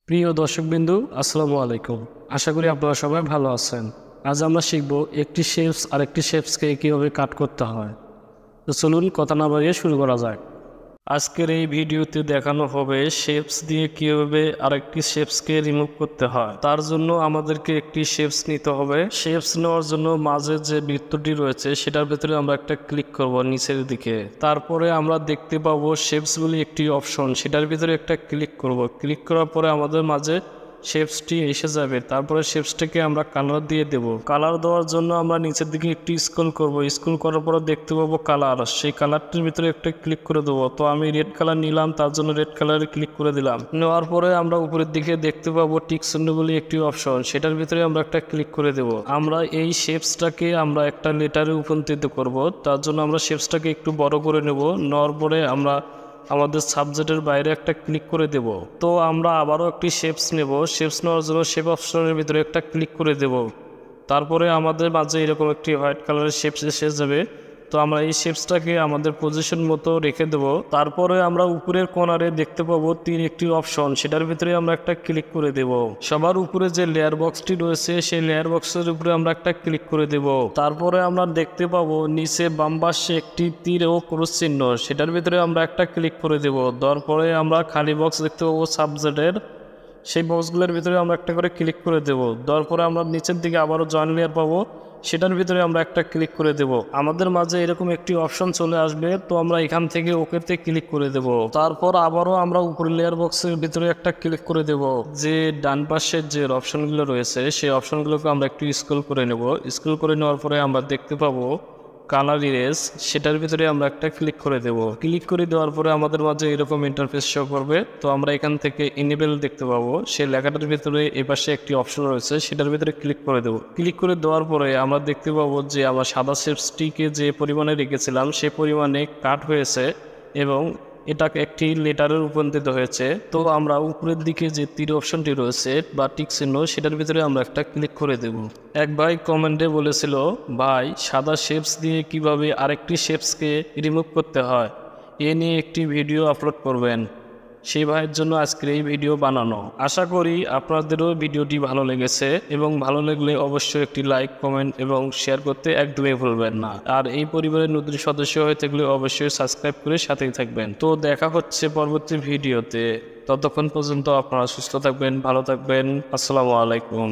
প্রিয় দর্শকবিন্দু, আসসালামু আলাইকুম। আশা করি আপনারা সবাই ভালো আছেন। আজ আমরা শিখব একটি শেপস আরেকটি শেপসকে কীভাবে কাট করতে হয়। তো চলুন কথা না বাড়িয়ে শুরু করা যাক। আজকের এই ভিডিওতে দেখানো হবে শেপস দিয়ে কীভাবে আরেকটি শেপসকে রিমুভ করতে হয়। তার জন্য আমাদেরকে একটি শেপস নিতে হবে। শেপস নেওয়ার জন্য মাঝে যে বৃত্তটি রয়েছে সেটার ভেতরে আমরা একটা ক্লিক করব নিচের দিকে। তারপরে আমরা দেখতে পাবো শেপস বলে একটি অপশন, সেটার ভিতরে একটা ক্লিক করব। ক্লিক করার পরে আমাদের মাঝে শেপসটি এসে যাবে। তারপরে শেপসটাকে আমরা কালার দিয়ে দেব। কালার দেওয়ার জন্য আমরা নিচের দিকে একটু স্ক্রল করব। স্ক্রল করার পরে দেখতে পাবো কালার, সেই কালারটির ভিতরে একটা ক্লিক করে দেবো। তো আমি রেড কালার নিলাম, তার জন্য রেড কালারে ক্লিক করে দিলাম। নেওয়ার পরে আমরা উপরের দিকে দেখতে পাবো টিক চিহ্ন বলে একটি অপশন, সেটার ভিতরে আমরা একটা ক্লিক করে দেব। আমরা এই শেপসটাকে আমরা একটা লেটারে রূপান্তরিত করব। তার জন্য আমরা শেপসটাকে একটু বড় করে নেব। নেওয়ার পরে আমরা আমাদের সাবজেক্টের বাইরে একটা ক্লিক করে দেব। তো আমরা আবারও একটি শেপস নেব। শেপস নেওয়ার জন্য শেপ অপশনের ভিতরে একটা ক্লিক করে দেব। তারপরে আমাদের মাঝে এরকম একটি হোয়াইট কালারের শেপস এসে যাবে। তো আমরা এই শেপসটাকে আমাদের পজিশন মতো রেখে দেব। তারপরে আমরা উপরের কর্নারে দেখতে পাবো একটি অপশন, সেটার ভিতরে আমরা একটা ক্লিক করে দেব। সবার উপরে যে লেয়ার বক্সটি রয়েছে সেই লেয়ার বক্সের উপরে আমরা একটা ক্লিক করে দেব। তারপরে আমরা দেখতে পাবো নিচে বাম পাশে একটি তীর ও ক্রস চিহ্ন, সেটার ভিতরে আমরা একটা ক্লিক করে দেব। তারপরে আমরা খালি বক্স দেখতে পাবো সাবজেক্টের, সেই বক্সগুলোর ভিতরে আমরা একটা করে ক্লিক করে দেব। দেওয়ার পরে আমরা নিচের দিকে আবারও জয়েন লেয়ার পাবো, সেটার ভিতরে আমরা একটা ক্লিক করে দেব। আমাদের মাঝে এরকম একটি অপশন চলে আসবে। তো আমরা এখান থেকে ওকেতে ক্লিক করে দেব। তারপর আবারও আমরা উপরে লেয়ার বক্সের ভিতরে একটা ক্লিক করে দেব। যে ডান পাশের যে অপশনগুলো রয়েছে সেই অপশনগুলোকে আমরা একটু স্ক্রল করে নেব। স্ক্রল করে নেওয়ার পরে আমরা দেখতে পাবো কালার ইরেজ, সেটার ভিতরে আমরা একটা ক্লিক করে দেব। ক্লিক করে দেওয়ার পরে আমাদের মাঝে এরকম ইন্টারফেস শো করবে। তো আমরা এখান থেকে ইনেবল দেখতে পাবো, সেই লেখাটার ভিতরে এপাশে একটি অপশন রয়েছে, সেটার ভিতরে ক্লিক করে দেব। ক্লিক করে দেওয়ার পরে আমরা দেখতে পাবো যে আমরা সাদা শেপসটিকে যে পরিমাণে রেখেছিলাম সেই পরিমাণে কাট হয়েছে এবং এটাকে একটি লেটারে রূপান্তরিত হয়েছে। তো আমরা উপরের দিকে যে তীর অপশনটি রয়েছে বা টিক চিহ্ন, সেটার ভিতরে আমরা একটা ক্লিক করে দেব। এক ভাই কমেন্টে বলেছিল, ভাই সাদা শেপস দিয়ে কিভাবে আরেকটি শেপসকে রিমুভ করতে হয় এ নিয়ে একটি ভিডিও আপলোড করবেন। সেই ভাইয়ের জন্য আজকের এই ভিডিও বানানো। আশা করি আপনাদেরও ভিডিওটি ভালো লেগেছে এবং ভালো লাগলে অবশ্যই একটি লাইক, কমেন্ট এবং শেয়ার করতে একদমই ভুলবেন না। আর এই পরিবারের নতুন সদস্য হয়ে থাকলে অবশ্যই সাবস্ক্রাইব করে সাথেই থাকবেন। তো দেখা হচ্ছে পরবর্তী ভিডিওতে। ততক্ষণ পর্যন্ত আপনারা সুস্থ থাকবেন, ভালো থাকবেন। আসসালামু আলাইকুম।